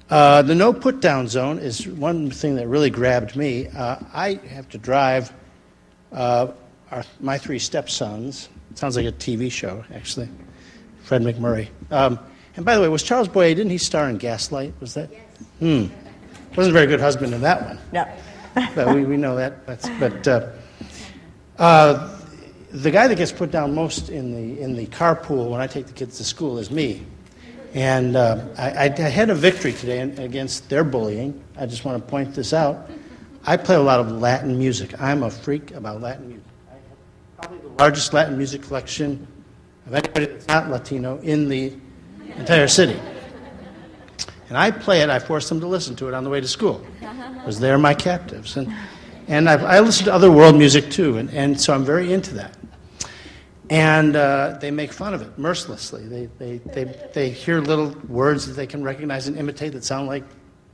The no put-down zone is one thing that really grabbed me. I have to drive my three stepsons. It sounds like a TV show, actually. Fred McMurray. And by the way, was Charles Boyer, didn't he star in Gaslight? Was that? Yes. Wasn't a very good husband in that one. No. But we know that. The guy that gets put down most in the carpool when I take the kids to school is me. And I had a victory today against their bullying. I just want to point this out. I play a lot of Latin music. I'm a freak about Latin music. I have probably the largest Latin music collection of anybody that's not Latino in the entire city. And I play it. I force them to listen to it on the way to school because they're my captives. And I listen to other world music too, and so I'm very into that. And they make fun of it mercilessly. They hear little words that they can recognize and imitate that sound like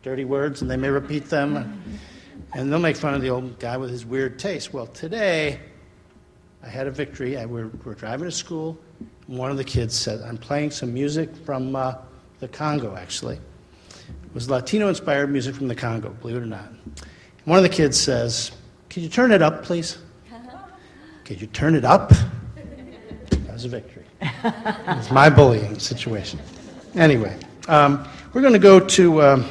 dirty words, and they may repeat them. And they'll make fun of the old guy with his weird taste. Well, today, I had a victory. We're driving to school, and one of the kids said, I'm playing some music from the Congo, actually. It was Latino-inspired music from the Congo, believe it or not. And one of the kids says, could you turn it up, please? Could you turn it up? That was a victory. It was my bullying situation. Anyway, we're going to go to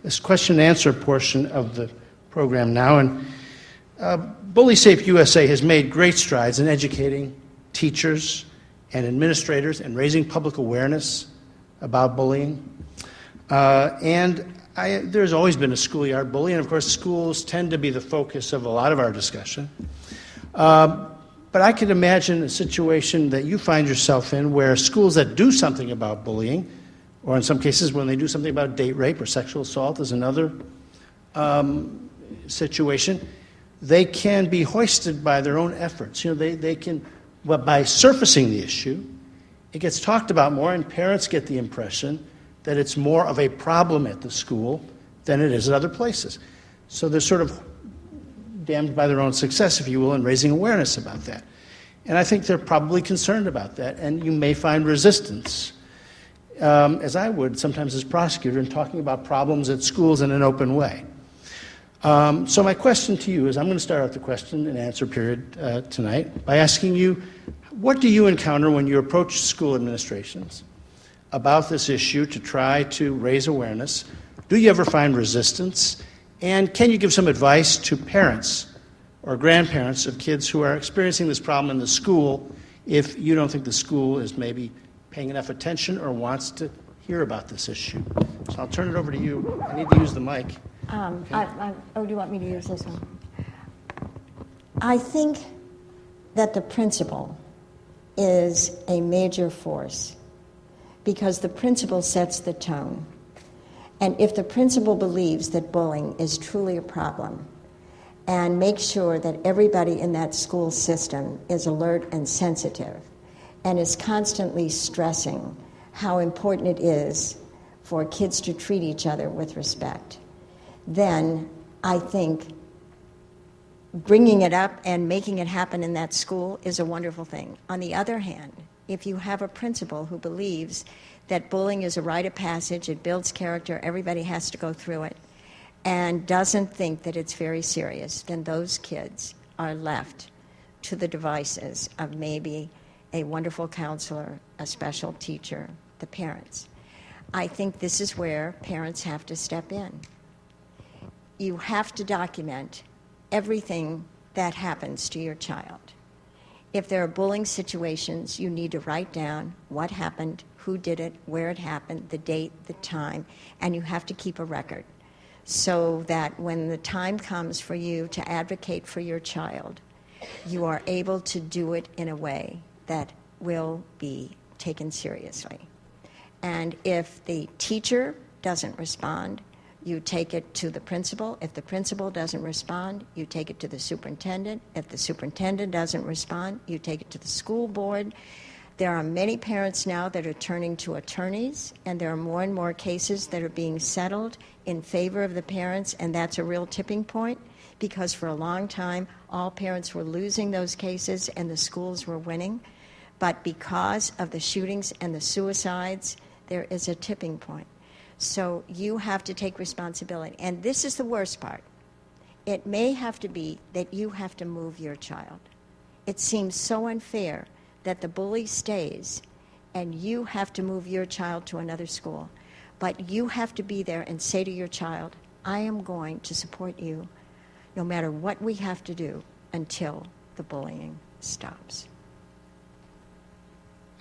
this question and answer portion of the program now. And BullySafe USA has made great strides in educating teachers and administrators and raising public awareness about bullying. There's always been a schoolyard bully, and of course schools tend to be the focus of a lot of our discussion. But I can imagine a situation that you find yourself in where schools that do something about bullying, or in some cases when they do something about date rape or sexual assault is another situation, they can be hoisted by their own efforts. You know, they can, well, by surfacing the issue, it gets talked about more, and parents get the impression that it's more of a problem at the school than it is at other places. So they're sort of damned by their own success, if you will, in raising awareness about that. And I think they're probably concerned about that, and you may find resistance, as I would sometimes as prosecutor, in talking about problems at schools in an open way. So my question to you is, I'm going to start out the question and answer period tonight by asking you, what do you encounter when you approach school administrations about this issue to try to raise awareness? Do you ever find resistance? And can you give some advice to parents or grandparents of kids who are experiencing this problem in the school if you don't think the school is maybe paying enough attention or wants to hear about this issue? So I'll turn it over to you. I need to use the mic. Okay. Do you want me to use this one? I think that the principal is a major force because the principal sets the tone. And if the principal believes that bullying is truly a problem and makes sure that everybody in that school system is alert and sensitive and is constantly stressing how important it is for kids to treat each other with respect, then I think bringing it up and making it happen in that school is a wonderful thing. On the other hand, if you have a principal who believes that bullying is a rite of passage, it builds character, everybody has to go through it, and doesn't think that it's very serious, then those kids are left to the devices of maybe a wonderful counselor, a special teacher, the parents. I think this is where parents have to step in. You have to document everything that happens to your child. If there are bullying situations, you need to write down what happened, who did it, where it happened, the date, the time, and you have to keep a record so that when the time comes for you to advocate for your child, you are able to do it in a way that will be taken seriously. And if the teacher doesn't respond, you take it to the principal. If the principal doesn't respond, you take it to the superintendent. If the superintendent doesn't respond, you take it to the school board. There are many parents now that are turning to attorneys, and there are more and more cases that are being settled in favor of the parents, and that's a real tipping point because for a long time, all parents were losing those cases and the schools were winning. But because of the shootings and the suicides, there is a tipping point. So you have to take responsibility. And this is the worst part. It may have to be that you have to move your child. It seems so unfair that the bully stays and you have to move your child to another school. But you have to be there and say to your child, I am going to support you no matter what we have to do until the bullying stops.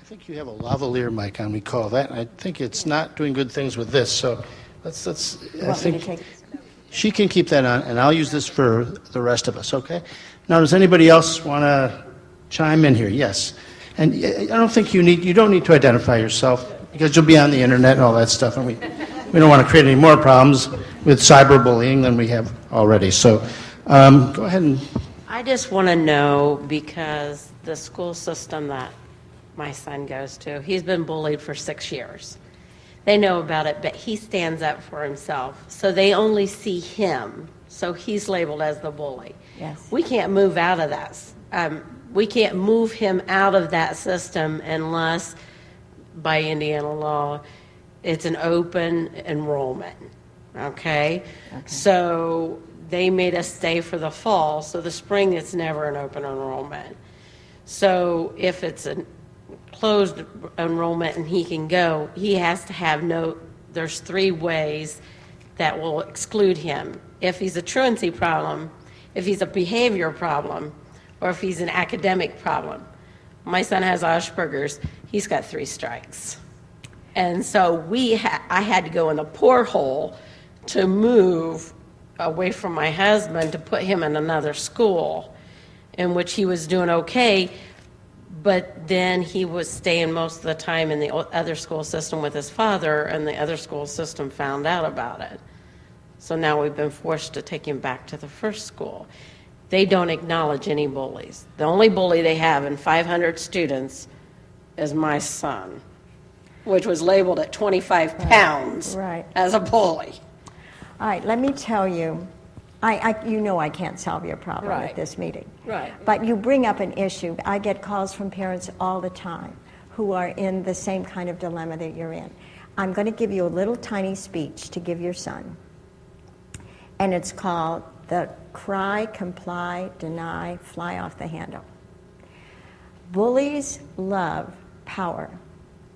I think you have a lavalier mic on, we call that. I think it's not doing good things with this, so let's I think she can keep that on, and I'll use this for the rest of us, okay? Now, does anybody else want to chime in here? Yes. And I don't think you don't need to identify yourself, because you'll be on the internet and all that stuff, and we don't want to create any more problems with cyberbullying than we have already. So go ahead and... I just want to know, because the school system that my son goes to, he's been bullied for 6 years. They know about it, but he stands up for himself. So they only see him. So he's labeled as the bully. Yes. We can't move out of that. We can't move him out of that system unless, by Indiana law, it's an open enrollment. Okay? So they made us stay for the fall. So the spring, it's never an open enrollment. So if it's a closed enrollment and he can go, he has to have there's 3 ways that will exclude him. If he's a truancy problem, if he's a behavior problem, or if he's an academic problem. My son has Asperger's. He's got 3 strikes. And so I had to go in the poor hole to move away from my husband to put him in another school in which he was doing okay, but then he was staying most of the time in the other school system with his father, and the other school system found out about it. So now we've been forced to take him back to the first school. They don't acknowledge any bullies. The only bully they have in 500 students is my son, which was labeled at 25 pounds as a bully. All right, let me tell you, you know I can't solve your problem at this meeting. Right. But you bring up an issue. I get calls from parents all the time who are in the same kind of dilemma that you're in. I'm going to give you a little tiny speech to give your son. And it's called the Cry, Comply, Deny, Fly Off the Handle. Bullies love power.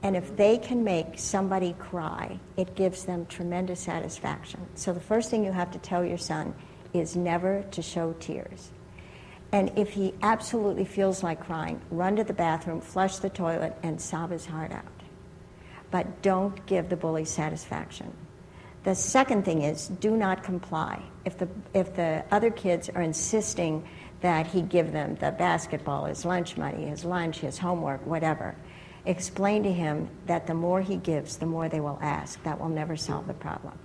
And if they can make somebody cry, it gives them tremendous satisfaction. So the first thing you have to tell your son is never to show tears. And if he absolutely feels like crying, run to the bathroom, flush the toilet, and sob his heart out. But don't give the bully satisfaction. The second thing is, do not comply. If the other kids are insisting that he give them the basketball, his lunch money, his lunch, his homework, whatever, explain to him that the more he gives, the more they will ask. That will never solve the problem.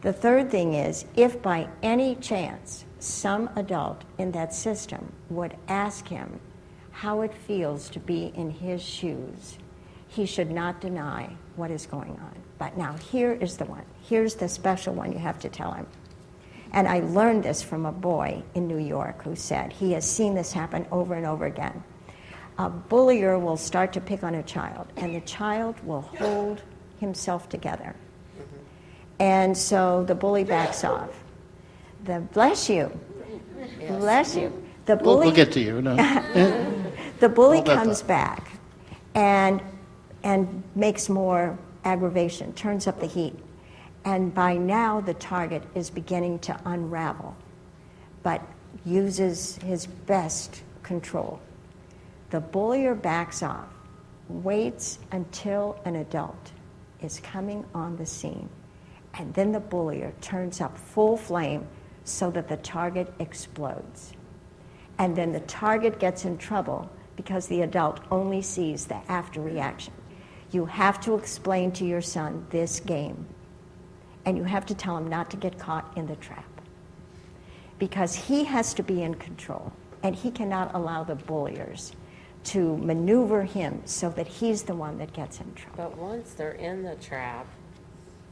The third thing is, if by any chance some adult in that system would ask him how it feels to be in his shoes, he should not deny what is going on. But now here is the one. Here's the special one you have to tell him. And I learned this from a boy in New York who said he has seen this happen over and over again. A bullier will start to pick on a child, and the child will hold himself together. And so the bully backs off. Bless you. Yes. Bless you. The bully, we'll get to you. No. The bully comes back and makes more aggravation, turns up the heat. And by now the target is beginning to unravel, but uses his best control. The bullier backs off, waits until an adult is coming on the scene, and then the bullier turns up full flame so that the target explodes. And then the target gets in trouble because the adult only sees the after reaction. You have to explain to your son this game, and you have to tell him not to get caught in the trap, because he has to be in control, and he cannot allow the bulliers to maneuver him so that he's the one that gets in trouble. But once they're in the trap,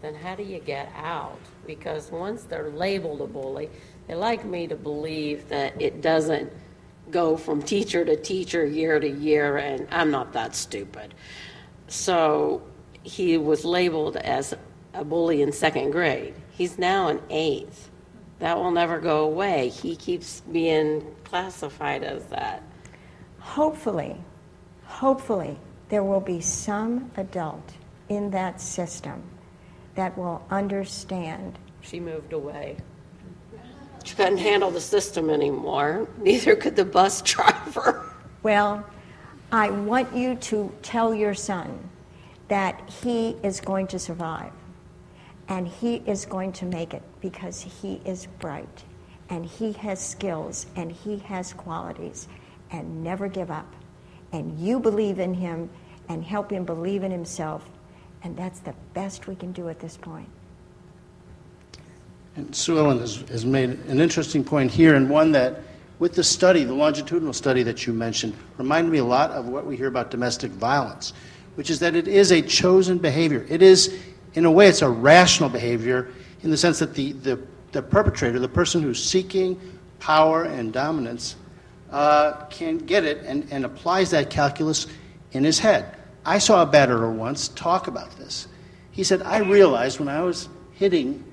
then how do you get out? Because once they're labeled a bully, they like me to believe that it doesn't go from teacher to teacher, year to year, and I'm not that stupid. So he was labeled as a bully in second grade. He's now in eighth. That will never go away. He keeps being classified as that. Hopefully, there will be some adult in that system that will understand. She moved away. She couldn't handle the system anymore. Neither could the bus driver. Well, I want you to tell your son that he is going to survive and he is going to make it because he is bright and he has skills and he has qualities, and never give up. And you believe in him and help him believe in himself, and that's the best we can do at this point. And SuEllen has made an interesting point here, and one that, with the study, the longitudinal study that you mentioned, reminded me a lot of what we hear about domestic violence, which is that it is a chosen behavior. It is, in a way, it's a rational behavior in the sense that the perpetrator, the person who's seeking power and dominance, can get it and applies that calculus in his head. I saw a batterer once talk about this. He said, I realized when I was hitting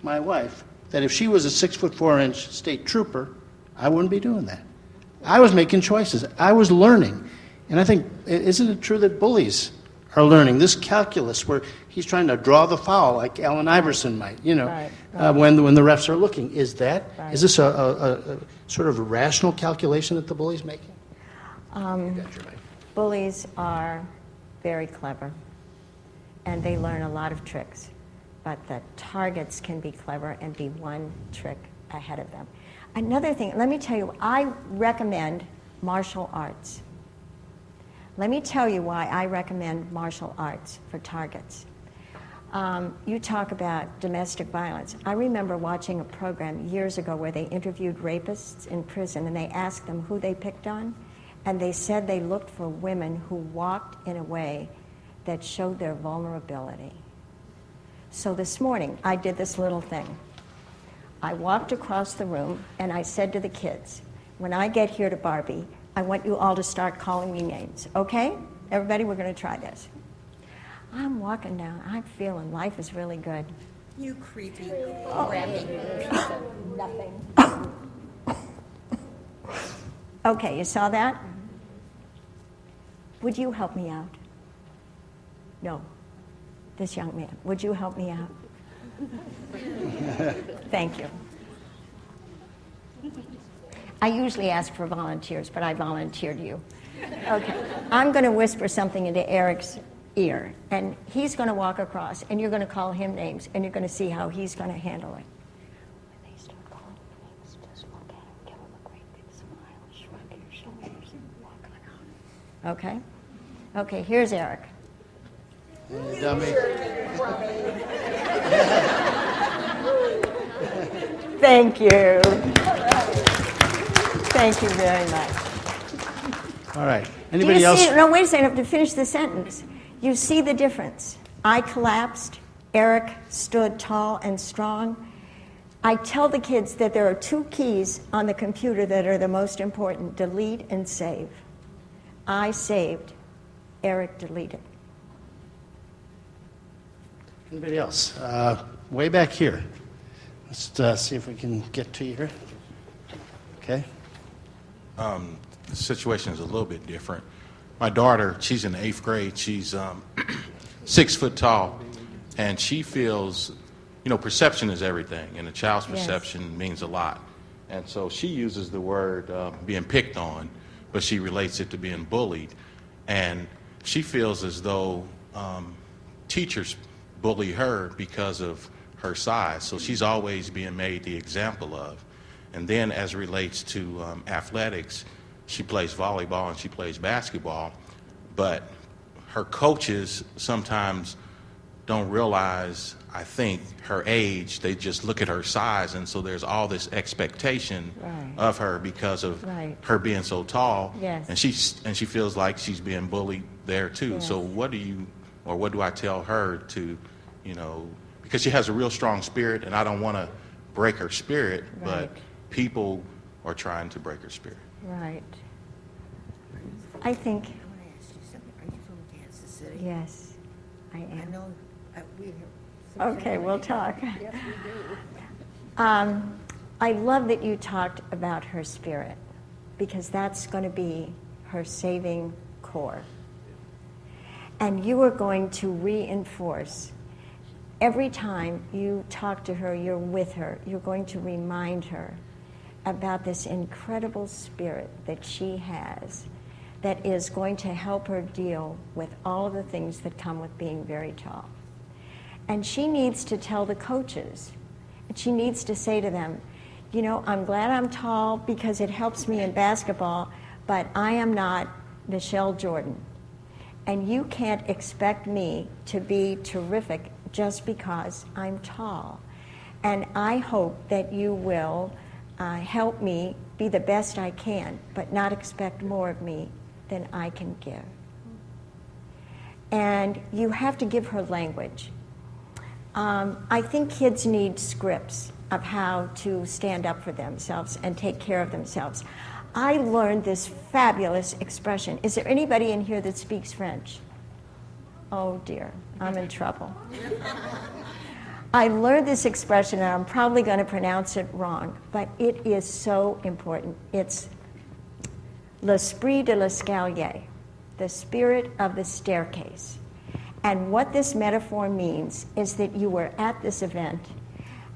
my wife that if she was a 6'4" state trooper, I wouldn't be doing that. I was making choices. I was learning. And I think, isn't it true that bullies are learning this calculus where he's trying to draw the foul like Allen Iverson might, Right. when the refs are looking? Is that, Right. is this a sort of a rational calculation that the bully's making? Bullies are very clever, and they learn a lot of tricks, but the targets can be clever and be one trick ahead of them. Another thing, let me tell you, I recommend martial arts. Let me tell you why I recommend martial arts for targets. You talk about domestic violence. I remember watching a program years ago where they interviewed rapists in prison, and they asked them who they picked on, and they said they looked for women who walked in a way that showed their vulnerability. So this morning, I did this little thing. I walked across the room, and I said to the kids, when I get here to Barbie, I want you all to start calling me names, okay? Everybody, we're going to try this. I'm walking down. I'm feeling life is really good. You creepy. Nothing. Okay, you saw that? Would you help me out? No. This young man, would you help me out? Thank you. I usually ask for volunteers, but I volunteered you. Okay, I'm going to whisper something into Eric's ear, and he's going to walk across, and you're going to call him names, and you're going to see how he's going to handle it. When they start calling him names, just look at him, give him a great big smile, shrug your shoulders, and walk on out. Okay? Okay, here's Eric. Dummy. Thank you. Thank you very much. All right. Do you Anybody else? see, no, wait a second, I have to finish the sentence. You see the difference. I collapsed. Eric stood tall and strong. I tell the kids that there are two keys on the computer that are the most important: delete and save. I saved. Eric deleted. Anybody else? Way back here. Let's see if we can get to you here. Okay. The situation is a little bit different. My daughter, she's in the 8th grade. She's 6 foot tall, and she feels, perception is everything, and a child's perception means a lot. And so she uses the word being picked on, but she relates it to being bullied. And she feels as though teachers bully her because of her size. So she's always being made the example of. And then as it relates to athletics, she plays volleyball and she plays basketball, but her coaches sometimes don't realize, I think, her age. They just look at her size, and so there's all this expectation of her because of her being so tall. Yes. And she feels like she's being bullied there too. Yes. So what do I tell her to, because she has a real strong spirit, and I don't want to break her spirit, but people are trying to break her spirit. Right. I think, I want to ask you something. Are you from Kansas City? yes, I I am. know we Okay, we'll talk. I love that you talked about her spirit, because that's going to be her saving core. And you are going to reinforce every time you talk to her, you're with her, you're going to remind her about this incredible spirit that she has that is going to help her deal with all of the things that come with being very tall. And she needs to tell the coaches, and she needs to say to them, you know, I'm glad I'm tall because it helps me in basketball, but I am not Michelle Jordan. And you can't expect me to be terrific just because I'm tall. And I hope that you will help me be the best I can, but not expect more of me than I can give. And you have to give her language. I think kids need scripts of how to stand up for themselves and take care of themselves. I learned this fabulous expression. Is there anybody in here that speaks French? Oh dear, I'm in trouble. I learned this expression, and I'm probably going to pronounce it wrong, but it is so important. It's l'esprit de l'escalier, the spirit of the staircase. And what this metaphor means is that you were at this event,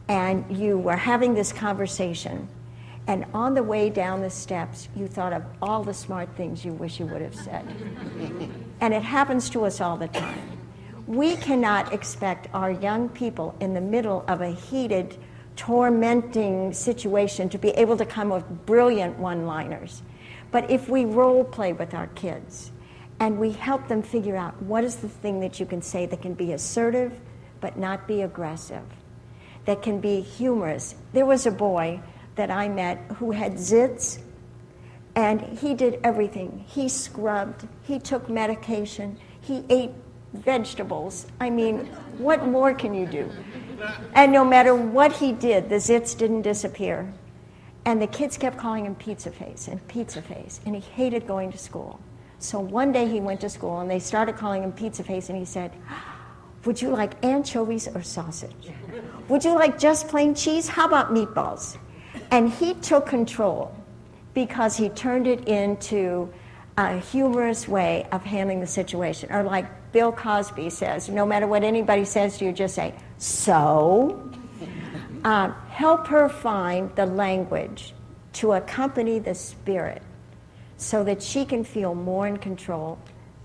and you were having this conversation, and on the way down the steps, you thought of all the smart things you wish you would have said. And it happens to us all the time. We cannot expect our young people in the middle of a heated, tormenting situation to be able to come up with brilliant one-liners. But if we role play with our kids and we help them figure out what is the thing that you can say that can be assertive but not be aggressive, that can be humorous. There was a boy that I met who had zits, and he did everything. He scrubbed, he took medication, he ate vegetables. I mean, what more can you do? And no matter what he did, the zits didn't disappear. And the kids kept calling him Pizza Face, and he hated going to school. So one day he went to school, and they started calling him Pizza Face, and he said, would you like anchovies or sausage? Would you like just plain cheese? How about meatballs? And he took control because he turned it into a humorous way of handling the situation. Or like Bill Cosby says, no matter what anybody says to you, just say, so? Help her find the language to accompany the spirit so that she can feel more in control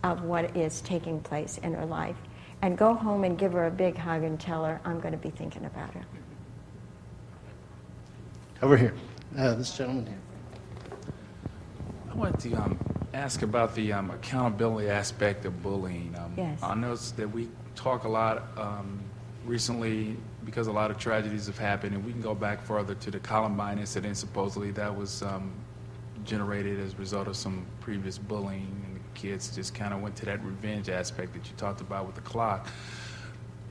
of what is taking place in her life. And go home and give her a big hug and tell her, I'm going to be thinking about her. Over here. This gentleman here. I wanted to ask about the accountability aspect of bullying. Yes. I noticed that we talk a lot recently because a lot of tragedies have happened, and we can go back further to the Columbine incident. Supposedly that was generated as a result of some previous bullying, and the kids just kind of went to that revenge aspect that you talked about with the clock.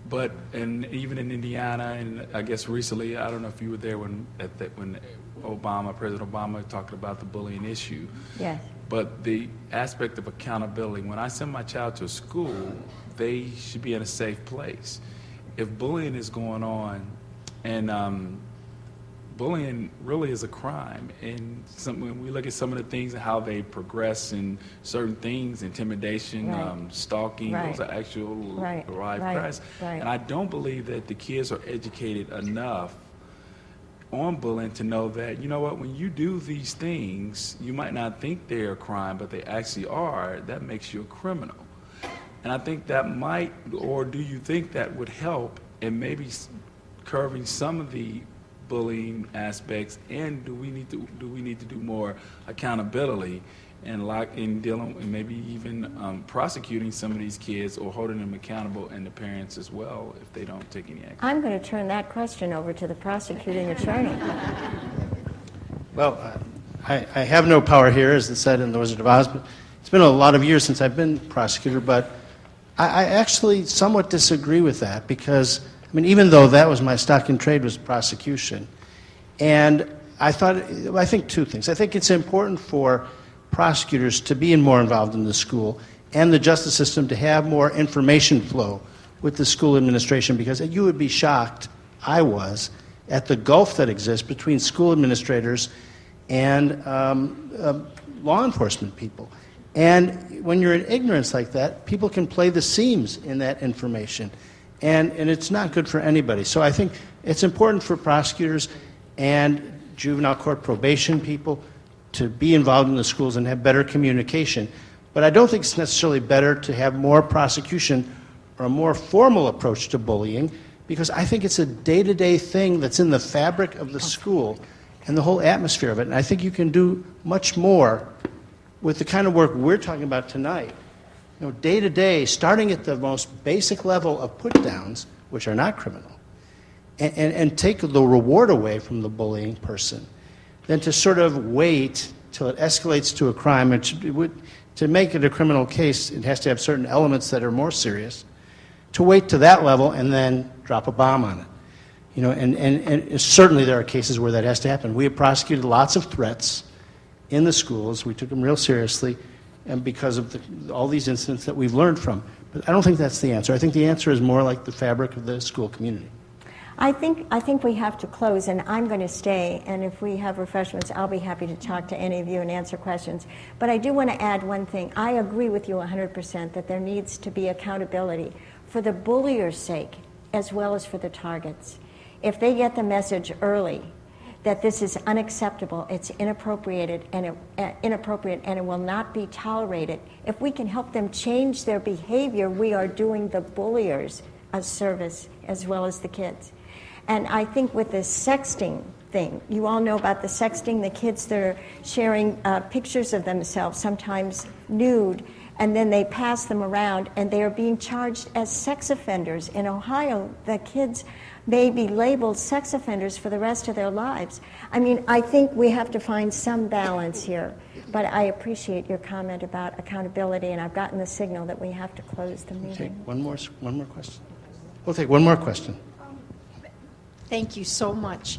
But and even in Indiana, and I guess recently, I don't know if you were there when President Obama talked about the bullying issue. Yes. But the aspect of accountability, when I send my child to a school, they should be in a safe place. If bullying is going on, and bullying really is a crime, and when we look at some of the things and how they progress in certain things, intimidation, Right. stalking, Right. those are actual Right. live Right. crimes. Right. And I don't believe that the kids are educated enough on bullying to know that, you know what, when you do these things, you might not think they're a crime, but they actually are. That makes you a criminal. And I think that might, or do you think that would help in maybe curbing some of the bullying aspects? And do we need to do more accountability and dealing and maybe even prosecuting some of these kids or holding them accountable, and the parents as well if they don't take any action? I'm going to turn that question over to the prosecuting attorney. Well, I have no power here, as it said in The Wizard of Oz, but it's been a lot of years since I've been prosecutor, but I actually somewhat disagree with that because, I mean, even though that was my stock in trade was prosecution, and I think two things. I think it's important for prosecutors to be more involved in the school and the justice system to have more information flow with the school administration, because you would be shocked, I was, at the gulf that exists between school administrators and law enforcement people. And when you're in ignorance like that, people can play the seams in that information. And it's not good for anybody. So I think it's important for prosecutors and juvenile court probation people to be involved in the schools and have better communication. But I don't think it's necessarily better to have more prosecution or a more formal approach to bullying, because I think it's a day-to-day thing that's in the fabric of the school and the whole atmosphere of it. And I think you can do much more with the kind of work we're talking about tonight. You know, day to day, starting at the most basic level of put-downs, which are not criminal, and take the reward away from the bullying person, than to sort of wait till it escalates to a crime. To make it a criminal case, it has to have certain elements that are more serious. To wait to that level and then drop a bomb on it. You know, and certainly there are cases where that has to happen. We have prosecuted lots of threats in the schools. We took them real seriously, and because of all these incidents that we've learned from. But I don't think that's the answer. I think the answer is more like the fabric of the school community. I think we have to close, and I'm going to stay, and if we have refreshments, I'll be happy to talk to any of you and answer questions. But I do want to add one thing. I agree with you 100% that there needs to be accountability for the bullier's sake as well as for the targets. If they get the message early that this is unacceptable, it's inappropriate, and it will not be tolerated, if we can help them change their behavior, we are doing the bulliers a service as well as the kids. And I think with the sexting thing, you all know about the sexting, the kids that are sharing pictures of themselves, sometimes nude, and then they pass them around, and they are being charged as sex offenders. In Ohio, the kids may be labeled sex offenders for the rest of their lives. I mean, I think we have to find some balance here, but I appreciate your comment about accountability, and I've gotten the signal that we have to close the meeting. Take one more question. We'll take one more question. Thank you so much.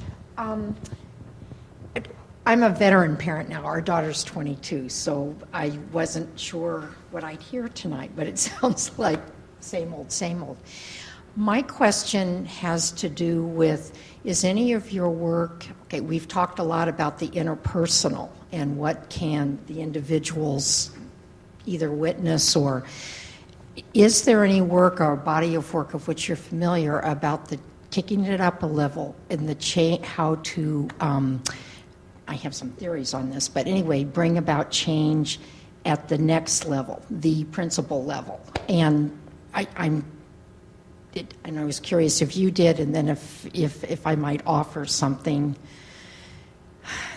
I'm a veteran parent now. Our daughter's 22, so I wasn't sure what I'd hear tonight, but it sounds like same old, same old. My question has to do with, is any of your work, okay, we've talked a lot about the interpersonal and what can the individuals either witness, or is there any work or body of work of which you're familiar about the kicking it up a level and the how to, I have some theories on this, but anyway, bring about change at the next level, the principal level. And I was curious if you did, and then if I might offer something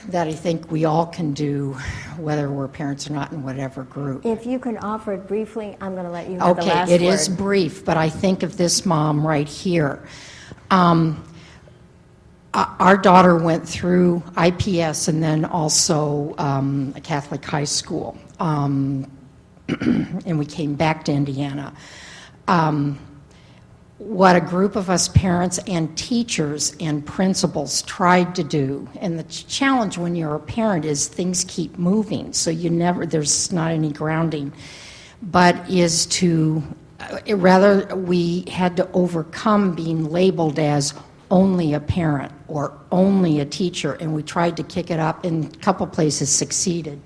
that I think we all can do, whether we're parents or not, in whatever group. If you can offer it briefly, I'm going to let you have the last Okay, it word. is brief, but I think of this mom right here. Our daughter went through IPS and then also a Catholic high school, and we came back to Indiana. What a group of us parents and teachers and principals tried to do, and the challenge when you're a parent is things keep moving, so there's not any grounding, but is to, rather we had to overcome being labeled as only a parent or only a teacher, and we tried to kick it up, and a couple places succeeded,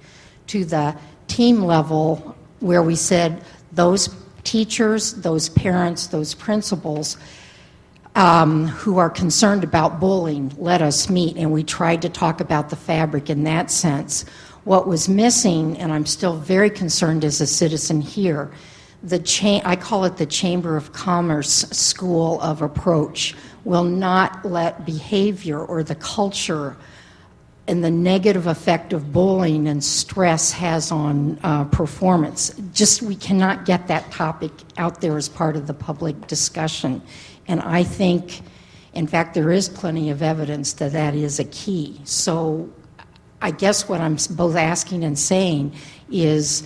to the team level where we said those teachers, those parents, those principals who are concerned about bullying, let us meet, and we tried to talk about the fabric in that sense. What was missing, and I'm still very concerned as a citizen here, I call it the Chamber of Commerce school of approach, will not let behavior or the culture and the negative effect of bullying and stress has on performance. We cannot get that topic out there as part of the public discussion. And I think, in fact, there is plenty of evidence that that is a key. So I guess what I'm both asking and saying is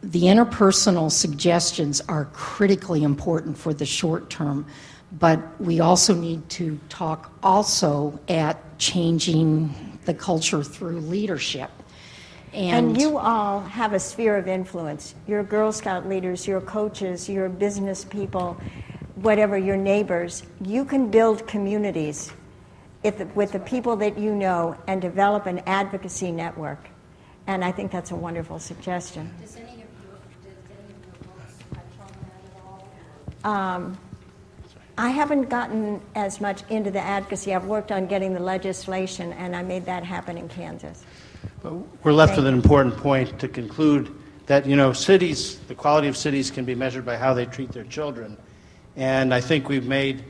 the interpersonal suggestions are critically important for the short term, but we also need to talk also at changing the culture through leadership. And you all have a sphere of influence. You're Girl Scout leaders, you're coaches, you're business people. whatever your neighbors, you can build communities with the people that you know and develop an advocacy network. And I think that's a wonderful suggestion. Does any of your books touch on that at all? I haven't gotten as much into the advocacy. I've worked on getting the legislation, and I made that happen in Kansas. But we're left Thank with an you. important point to conclude that, cities, the quality of cities can be measured by how they treat their children. And I think we've made,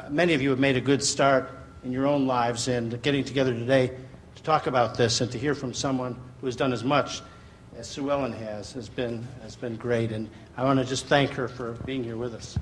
many of you have made a good start in your own lives, and getting together today to talk about this and to hear from someone who has done as much as SuEllen has been great. And I want to just thank her for being here with us.